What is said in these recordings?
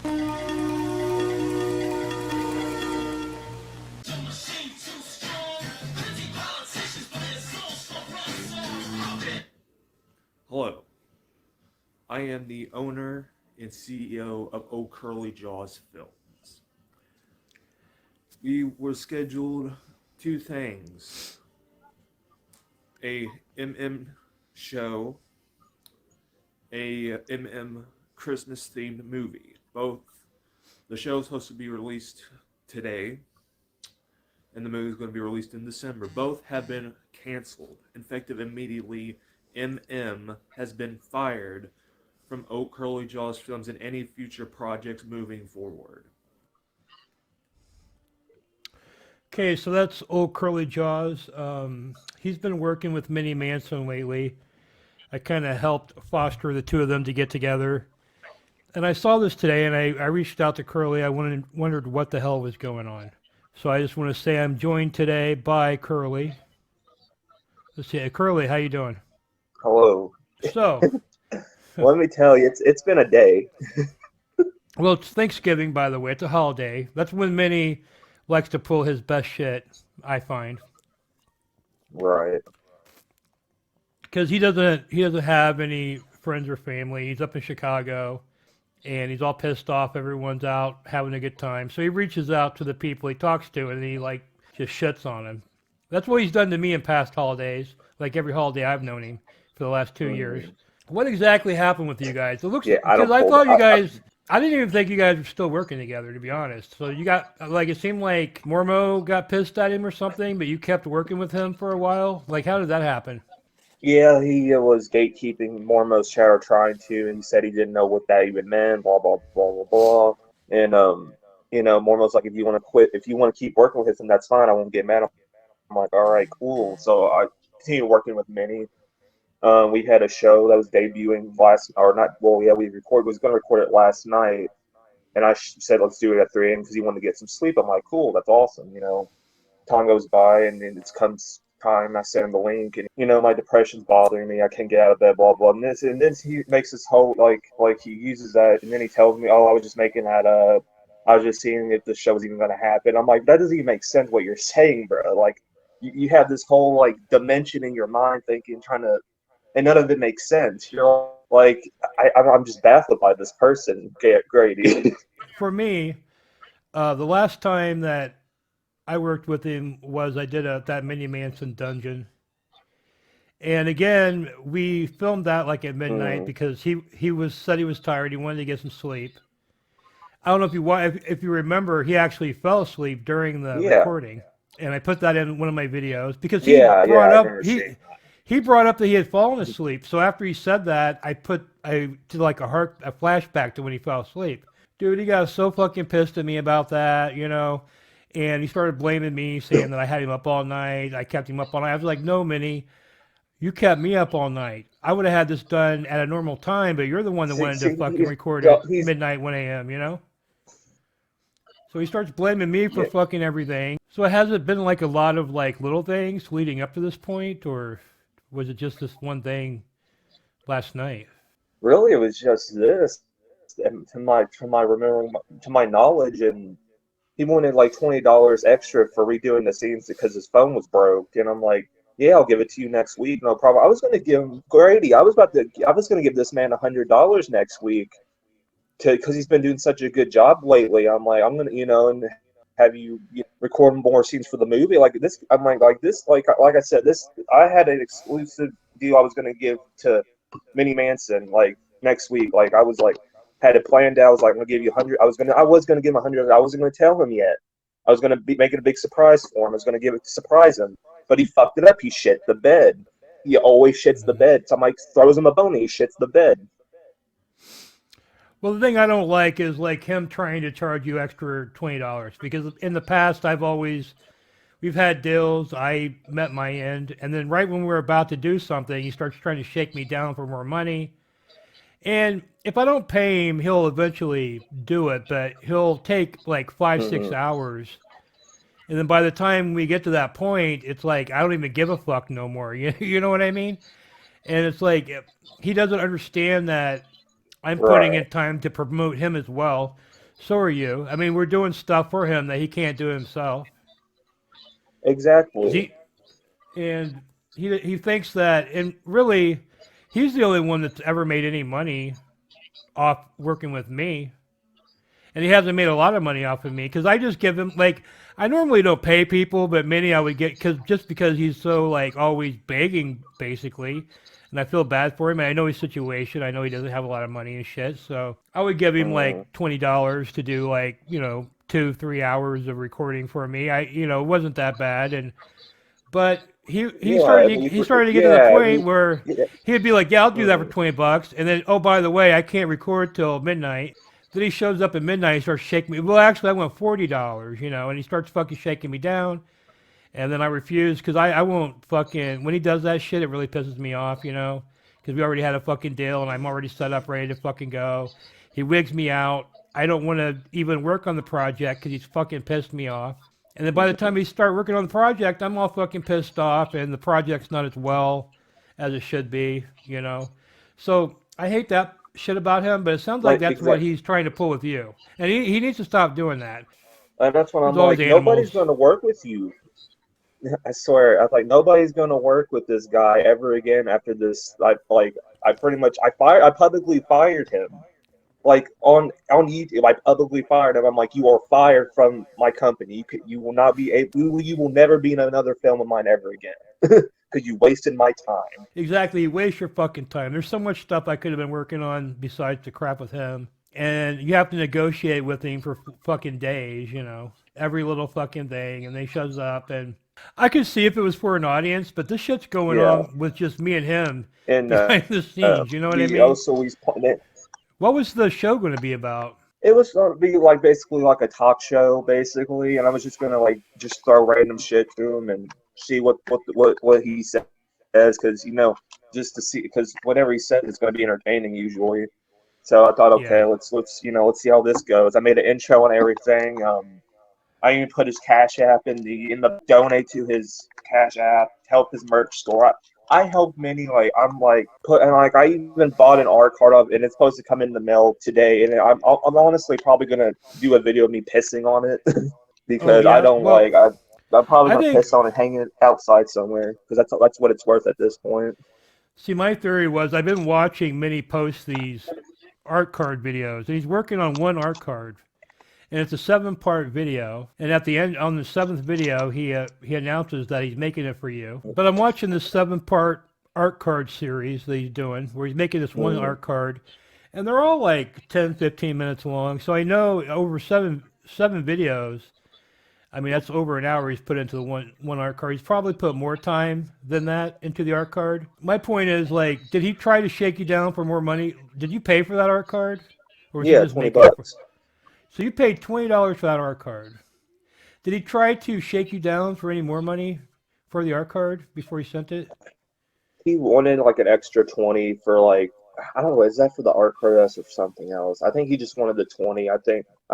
Hello, I am the owner and CEO of Oh Curly Jaws Films. We were scheduled two things: a MM show, a MM Christmas themed movie. Both the show's supposed to be released today, and the movie is going to be released in December. Both have been canceled. Effective immediately, MM has been fired from Oak Curly Jaws Films and any future projects moving forward. Okay, so that's old Curly Jaws. He's been working with Mini Manson lately. I kind of helped foster the two of them to get together. And I saw this today, and I reached out to Curly. I wondered what the hell was going on. So I just want to say I'm joined today by Curly. Let's see, Curly, how you doing? Hello. So, Let me tell you, it's been a day. well, it's Thanksgiving, by the way. It's a holiday. That's when Minnie likes to pull his best shit, I find. Right. Because he doesn't have any friends or family. He's up in Chicago, and he's all pissed off. Everyone's out having a good time. So he reaches out to the people he talks to, and he like just shits on him. That's what he's done to me in past holidays, like every holiday I've known him for the last 2 years. Mm. What exactly happened with you guys? It looks Yeah, I because don't I hold. thought you guys. I didn't even think you guys were still working together, to be honest. So you got like it seemed like Mormo got pissed at him or something, but you kept working with him for a while. Like, how did that happen? Yeah, he was gatekeeping Mormo's chat or trying to, and he said he didn't know what that even meant. Blah blah blah blah blah. And Mormo's like, if you want to quit, if you want to keep working with him, that's fine. I won't get mad. I'm like, all right, cool. So I continued working with Minnie. We had a show that was debuting last, or not. Well, yeah, we recorded. Was going to record it last night, and I said let's do it at 3 a.m. because he wanted to get some sleep. I'm like, cool, that's awesome. Time goes by, and then it comes time. I send him the link, and my depression's bothering me. I can't get out of bed. Blah blah. And then he makes this whole like he uses that, and then he tells me, oh, I was just making that up. I was just seeing if the show was even going to happen. I'm like, that doesn't even make sense what you're saying, bro. Like you have this whole like dimension in your mind thinking, trying to, and none of it makes sense. Like I'm just baffled by this person, Grady. For me, the last time that I worked with him was I did that Mini Manson dungeon. And again, we filmed that like at midnight Mm, because he said he was tired. He wanted to get some sleep. I don't know if you remember, he actually fell asleep during the yeah, recording, and I put that in one of my videos because yeah, I remember seeing. he brought up that he had fallen asleep. So after he said that, I did like a flashback to when he fell asleep. Dude, he got so fucking pissed at me about that, and he started blaming me, saying that I had him up all night. I kept him up all night. I was like, no, Minnie, you kept me up all night. I would have had this done at a normal time, but you're the one that See, wanted to see, fucking he's record well, at he's midnight, 1 a.m. So he starts blaming me for yeah. fucking everything. So has it been like a lot of like little things leading up to this point, or was it just this one thing last night? Really, it was just this, and to my knowledge, and he wanted like $20 extra for redoing the scenes because his phone was broke, and I'm like, yeah, I'll give it to you next week, no problem. I was gonna give him Grady. I was gonna give this man $100 next week to because he's been doing such a good job lately. I'm like, I'm gonna, and have record more scenes for the movie like this. I'm like this, like I said, this I had an exclusive deal I was gonna give to Mini Manson like next week. Like I was like had it planned out. I was like, I'm gonna give you 100. I was gonna give him 100. I wasn't gonna tell him yet. I was gonna be making a big surprise for him. I was gonna give it to surprise him, but he fucked it up. He shit the bed. He always shits the Mhm. bed. Somebody throws him a bone. He shits the bed. Well, the thing I don't like is like him trying to charge you extra $20 because in the past we've had deals. I met my end, and then right when we're about to do something, he starts trying to shake me down for more money. And if I don't pay him, he'll eventually do it, but he'll take like 5, Mm-hmm. 6 hours. And then by the time we get to that point, it's like I don't even give a fuck no more. You know what I mean? And it's like he doesn't understand that I'm putting Right. in time to promote him as well. So are you. I mean, we're doing stuff for him that he can't do himself. Exactly. He and he thinks that, and really, he's the only one that's ever made any money off working with me, and he hasn't made a lot of money off of me because I just give him like I normally don't pay people, but many I would get because he's so like always begging basically, and I feel bad for him. And I know his situation. I know he doesn't have a lot of money and shit, so I would give him Mm. like $20 to do like 2-3 hours of recording for me. It wasn't that bad, and but he Yeah, started he started to get to the point where yeah. he'd be like, "Yeah, I'll do that for Mm. $20," and then, oh, by the way, I can't record till midnight. Then he shows up at midnight and starts shaking me. Well, actually, I want $40, and he starts fucking shaking me down. And then I refuse because I won't fucking when he does that shit, it really pisses me off, because we already had a fucking deal and I'm already set up, ready to fucking go. He wigs me out. I don't want to even work on the project because he's fucking pissed me off. And then by the time he start working on the project, I'm all fucking pissed off, and the project's not as well as it should be. So I hate that shit about him, but it sounds like Like that's what exact, he's trying to pull with you, and he needs to stop doing that. and that's when There's I'm always like, nobody's animals. going to work with you. I swear, I was like, nobody's going to work with this guy ever again after this. I pretty much, I publicly fired him. Like on YouTube, I publicly fired him. I'm like, you are fired from my company. You will not be able, you will never be in another film of mine ever again because you wasted my time. Exactly. You waste your fucking time. There's so much stuff I could have been working on besides the crap with him. And you have to negotiate with him for fucking days. Every little fucking thing. And then he shows up. And I could see if it was for an audience, but this shit's going Yeah, on with just me and him and behind the scenes. You know what I we mean? also he's What was the show going to be about? it was going to be like basically like a talk show, basically, and I was just gonna like just throw random shit to him and see what he says, because just to see, because whatever he says is going to be entertaining usually. So I thought, okay, Yeah. let's see how this goes. I made an intro and everything. I even put his Cash App in the donate to his Cash App, help his merch store. I helped many, like I'm like put and like I even bought an art card of, and it's supposed to come in the mail today. And I'm honestly probably gonna do a video of me pissing on it Oh, because I yeah. don't Well, like I'm probably I gonna think, piss on it, hang it outside somewhere because that's what it's worth at this point. see, my theory was I've been watching Minnie post these art card videos, and he's working on one art card. And it's a 7-part video. And at the end, on the seventh video, he announces that he's making it for you. But I'm watching this 7-part art card series that he's doing, where he's making this one Mm, art card, and they're all like 10, 15 minutes long. So I know over seven videos. I mean, that's over an hour he's put into the one art card. He's probably put more time than that into the art card. My point is, like, did he try to shake you down for more money? Did you pay for that art card, or was he yeah, just 20 making it for? bucks. So you paid $20 for that art card. Did he try to shake you down for any more money for the art card before he sent it? He wanted like an extra 20 for like I don't know, is that for the art press or something else? I think he just wanted the 20. I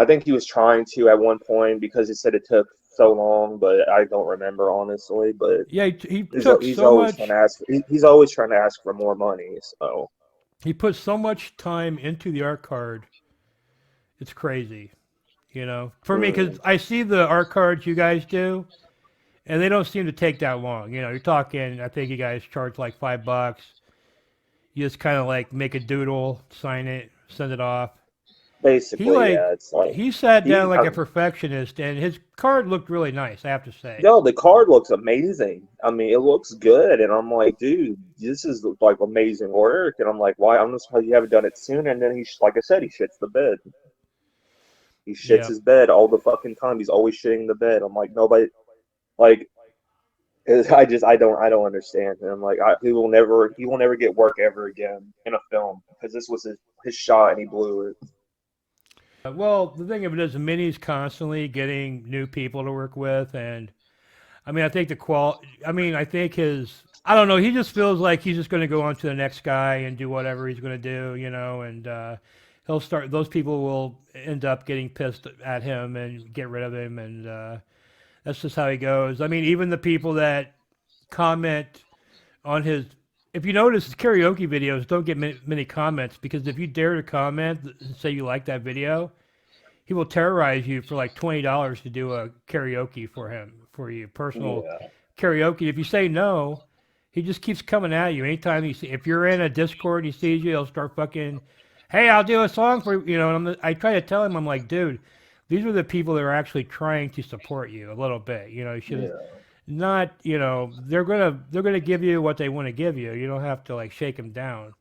think he was trying to at one point because he said it took so long, but I don't remember honestly. But Yeah, he he's took he's so always trying to much. ask. He's always trying to ask for more money. So He put so much time into the art card. It's crazy, for me, because mm, I see the art cards you guys do, and they don't seem to take that long. You're talking. I think you guys charge like $5. You just kind of like make a doodle, sign it, send it off. He basically, like yeah, it's like he sat down he. like a perfectionist, and his card looked really nice. I have to say. Yo, the card looks amazing. I mean, it looks good, and I'm like, dude, this is like amazing work. And I'm like, why? I'm just surprised you haven't done it sooner. And then like I said, he shits the bed. He shits Yeah. his bed all the fucking time. He's always shitting the bed. I'm like, nobody, like, I don't understand. And I'm like, he will never get work ever again in a film because this was his shot and he blew it. Well, the thing of it is, Minnie's constantly getting new people to work with, and I mean, I think the qual. I mean, I think his. I don't know. He just feels like he's just going to go on to the next guy and do whatever he's going to do, and he'll start. Those people will end up getting pissed at him and get rid of him, and that's just how he goes. I mean, even the people that comment on his if you notice, his karaoke videos don't get many comments because if you dare to comment and say you like that video, he will terrorize you for like $20 to do a karaoke for you, personal Yeah. karaoke. If you say no, he just keeps coming at you. Anytime you see, if you're in a Discord, he sees you, he'll start fucking, hey, I'll do a song for you. And I try to tell him, I'm like, dude, these are the people that are actually trying to support you a little bit. You should Yeah. not, they're gonna give you what they want to give you. You don't have to like shake them down.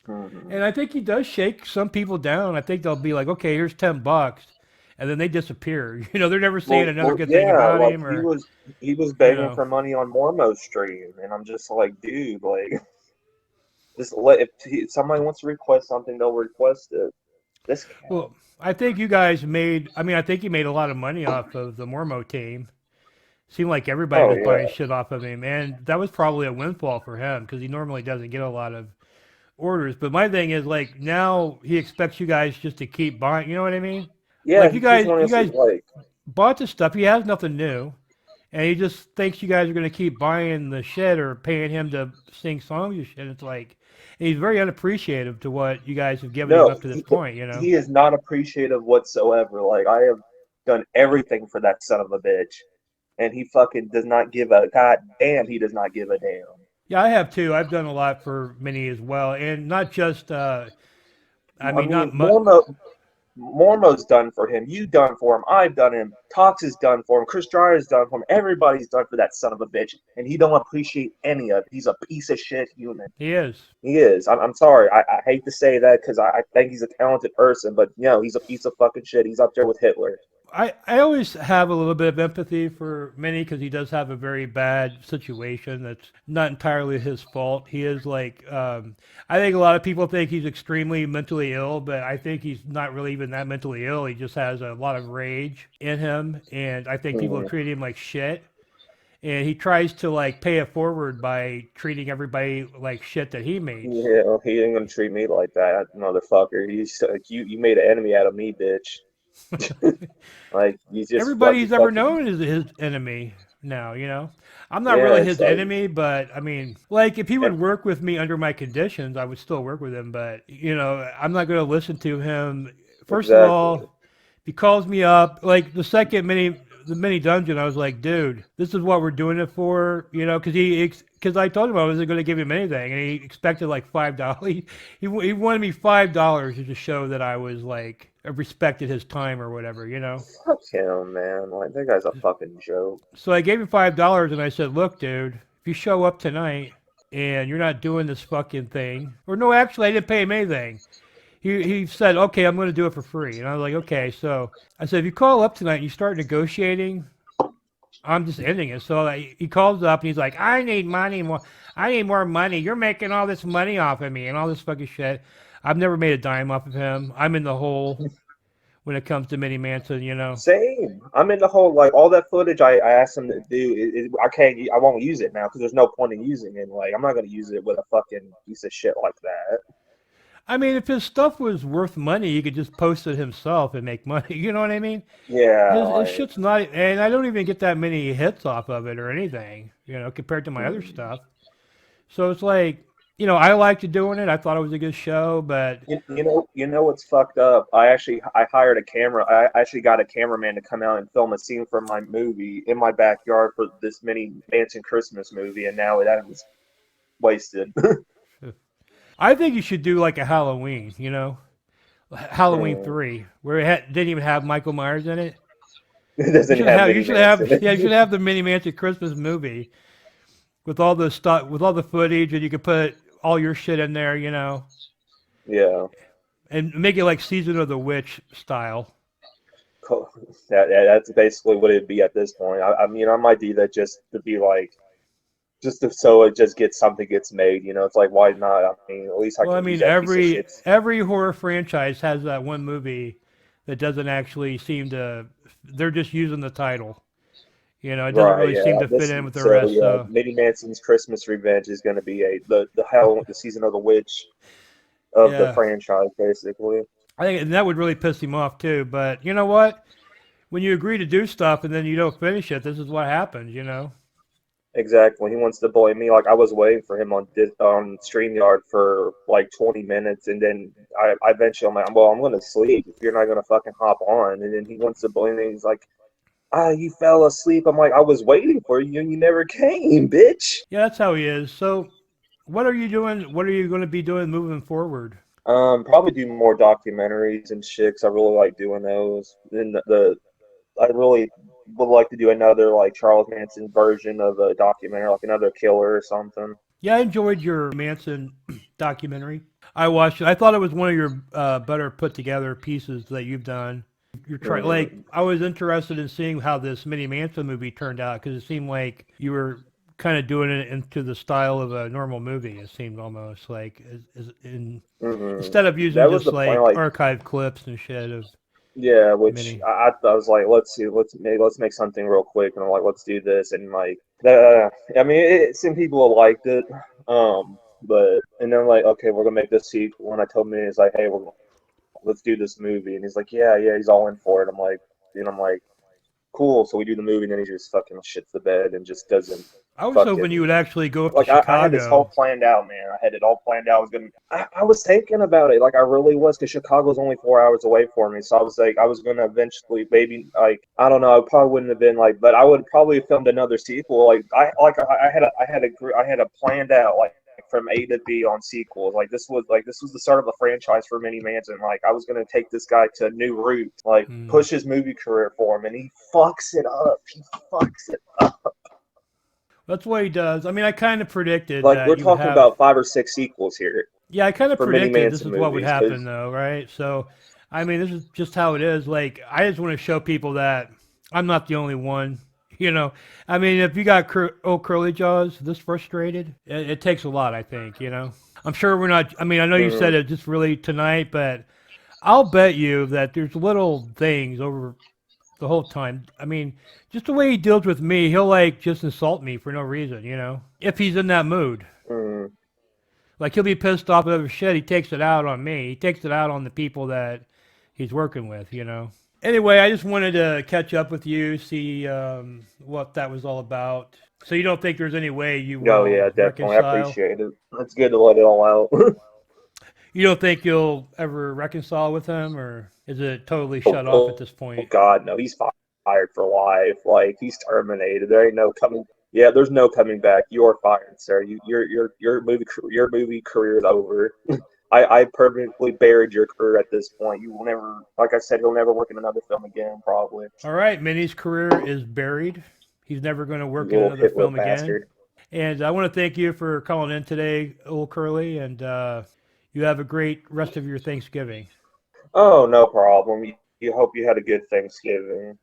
Hmm. And I think he does shake some people down. I think they'll be like, okay, here's $10, and then they disappear. They're never saying another good thing Yeah, about like him, he or was he was you begging know. for money on Mormo's stream, and I'm just like, dude, like, just let if somebody wants to request something, they'll request it. This cat. Well, I think you guys made. I mean, I think he made a lot of money off of the Mormo team. Seemed like everybody Oh was buying yeah, shit off of him, and that was probably a windfall for him because he normally doesn't get a lot of orders. But my thing is like now he expects you guys just to keep buying. You know what I mean? yeah. Like He keeps wanting you us to guys like, bought the stuff. He has nothing new, and he just thinks you guys are going to keep buying the shit or paying him to sing songs and shit. It's like, and he's very unappreciative to what you guys have given him no, up to this point. he is not appreciative whatsoever. Like I have done everything for that son of a bitch, and he fucking does not give a god damn. He does not give a damn. Yeah, I have too. I've done a lot for Minnie as well, and not just. I I mean, mean, not much. Mormo's done for him. You done for him. I've done him. Tox has done for him. Chris Dryer's done for him. Everybody's done for that son of a bitch, and he don't appreciate any of it. He's a piece of shit human. He is. He is. I'm sorry. I hate to say that because I think he's a talented person, but he's a piece of fucking shit. He's up there with Hitler. I always have a little bit of empathy for Minnie because he does have a very bad situation that's not entirely his fault. He is like, I think a lot of people think he's extremely mentally ill, but I think he's not really even that mentally ill. He just has a lot of rage in him, and I think people have Mhm. treated him like shit. And he tries to like pay it forward by treating everybody like shit that he makes. Yeah, he ain't gonna treat me like that, motherfucker. He's like, you made an enemy out of me, bitch. Like you just Everybody fucking he's ever fucking known is his enemy now. I'm not yeah. really It's his like enemy, but I mean, like if he would work with me under my conditions, I would still work with him, but I'm not going to listen to him. First of exactly. all, he calls me up like the mini dungeon. I was like, dude, this is what we're doing it for, because I told him I wasn't going to give him anything, and he expected like $5. He wanted me $5 to just show that I was like I respected his time or whatever. Fuck him, man. Like that guy's a fucking joke. So I gave him $5 and I said, look, dude, if you show up tonight and you're not doing this fucking thing, or no, actually, I didn't pay him anything. He said, okay, I'm going to do it for free. And I was like, okay. So I said, if you call up tonight and you start negotiating, I'm just ending it. So he calls up and he's like, I need money more. I need more money. You're making all this money off of me and all this fucking shit. I've never made a dime off of him. I'm in the hole when it comes to Mini Manson. Same. I'm in the whole like all that footage I asked him to do. I can't. I won't use it now because there's no point in using it. Like I'm not gonna use it with a fucking piece of shit like that. I mean, if his stuff was worth money, he could just post it himself and make money. You know what I mean? Yeah. His Like. shit's not, and I don't even get that many hits off of it or anything, compared to my other Hmm. stuff. So it's like, I liked doing it. I thought it was a good show, but You know what's fucked up? I hired a camera. I actually got a cameraman to come out and film a scene from my movie in my backyard for this Mini Manson Christmas movie, and now that was wasted. I think you should do like a Halloween, Halloween Hmm. 3, where it didn't even have Michael Myers in it. It doesn't have You Mini should have, Manson in yeah, you should it. have the Mini Mansion Christmas movie with all the stuff, with all the footage, and you could put all your shit in there. Yeah. And make it like Season of the Witch style. Cool. That's basically what it'd be at this point. I mean, I might do that just to be like, so it just gets something gets made. It's like why not? I mean, at least I Well, I can use mean, that piece of shit. every horror franchise has that one movie that doesn't actually seem to. They're just using the title. It doesn't Right, really seem yeah. to fit in with the So rest. yeah, So Mini Manson's Christmas Revenge is going to be the season of the witch of the yeah, franchise, basically. I think and that would really piss him off too. But you know what? When you agree to do stuff and then you don't finish it, this is what happens. Exactly. He wants to blame me. Like I was waiting for him on StreamYard for like 20 minutes, and then I eventually I'm like, well, I'm gonna sleep if you're not gonna fucking hop on. And then he wants to blame me. He's like, you fell asleep. I'm like, I was waiting for you, and you never came, bitch. Yeah, that's how he is. So, what are you doing? What are you going to be doing moving forward? Probably do more documentaries and shit. 'Cause I really like doing those. And I really would like to do another like Charles Manson version of a documentary, like another killer or something. Yeah, I enjoyed your Manson documentary. I watched it. I thought it was one of your better put together pieces that you've done. You're trying, like, Mm, I was interested in seeing how this Mini Manson movie turned out because it seemed like you were kind of doing it into the style of a normal movie. It seemed almost like, instead of using That was just the plan. like Like, archive clips and shit of yeah, which Mini. I was like, let's see, let's make something real quick, and I'm like, let's do this, and like, I mean, some people liked it, but and they're like, okay, we're gonna make this sequel, and I told him it's like, hey, let's do this movie, and he's like, yeah, he's all in for it. I'm like, cool. So we do the movie, and then he just fucking shits the bed and just doesn't I was hoping you fucking would actually go up to like I had this all Chicago. planned out, man. I had it all planned out. I was thinking about it, like I really was, because Chicago's only 4 hours away for me. So I was like, I was gonna eventually, maybe like I don't know, I probably wouldn't have been like, but I would probably have filmed another sequel. I had a planned out like from A to B on sequels. This was the start of a franchise for Mini Manson. Like I was gonna take this guy to new routes, like Hmm. push his movie career for him, and he fucks it up. He fucks it. That's what he does. I mean, I kind of predicted Like we're that you would talking have. about 5 or 6 sequels here Yeah, I kind of for Mini predicted this Manson is what would movies happen, because though, right? So, I mean, this is just how it is. Like, I just want to show people that I'm not the only one. You know, I mean, if you got old curly jaws this frustrated, it takes a lot, I think. You know, I'm sure we're not. I mean, I know you said it just really tonight, but I'll bet you that there's little things over the whole time. I mean, just the way he deals with me, he'll like just insult me for no reason. You know, if he's in that mood. mm, Like he'll be pissed off over shit. He takes it out on me. He takes it out on the people that he's working with. You know. Anyway, I just wanted to catch up with you, see what that was all about. So you don't think there's any way you oh will yeah, definitely, I reconcile? appreciate it. It's good to let it all out. You don't think you'll ever reconcile with him, or is it totally oh, shut off at oh, this oh point? God, no, he's fired for life. Like he's terminated. There ain't no coming. Yeah, there's no coming back. You are fired, sir. Your movie career is over. I permanently buried your career at this point. You will never, like I said, he'll never work in another film again, probably. All right, Minnie's career is buried. He's never going to You work in little another Hitler film again. bastard. And I want to thank you for calling in today, old Curly, and you have a great rest of your Thanksgiving. Oh, no problem. You hope you had a good Thanksgiving.